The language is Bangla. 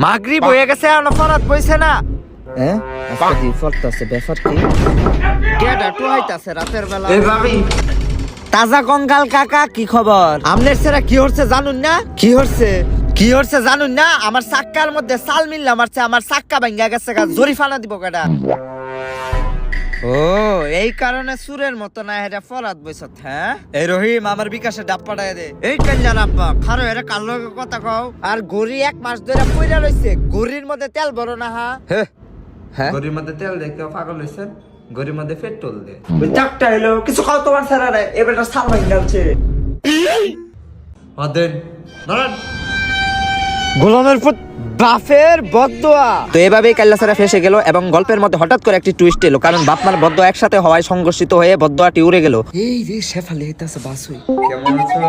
মাগরিব হয়ে গেছে আর ফরাত বইছে না। হ্যাঁ আজকে দি ফরতাছে ব্যাপার কি কেডা টুহাইতাছে রাতের বেলা। এই ভাবি তাজা কঙ্কাল কাকা কি খবর? আমনের সেরা কি হচ্ছে জানুন না? কি হচ্ছে? কি হচ্ছে জানুন না? আমার চাক্কার মধ্যে চাল মিললাম মারছে, আমার চাক্কা ভাঙ্গা গেছে, জরিফানা দিব কেডা? ও এই কারণে সুরের মতো না হেরা ফরাত বইছত। হ্যাঁ এই রহিম আমার বিকাশে ডাব পাঠায় দে। এই কল্যাণ আব্বা খারো এরা কাল লগে কথা কও। আর গড়ি 1 মাস ধরে পইরা রইছে, গড়ির মধ্যে তেল ভরো না। হ্যাঁ গরির মধ্যে তেল দে, কেউ পাগল হইছেন? গরির মধ্যে পেট্রোল দে। ওই চাকটা হইলো কিছু খাও তোমার সারা রে, এবারটা সাল ভাঙ্গা আছে। দেন ধরেন গোলামের পুত বাপের বদদোয়া। তো এভাবেই কাল্লাসারা ফেসে গেল এবং গল্পের মধ্যে হঠাৎ করে একটি টুইস্ট এলো, কারণ বাপমার বদদোয়া একসাথে হওয়ায় সংঘর্ষিত হয়ে বদদোয়াটি উড়ে গেল। এই রে শেফালি হইতাছে বাসুই। কেমন আছো?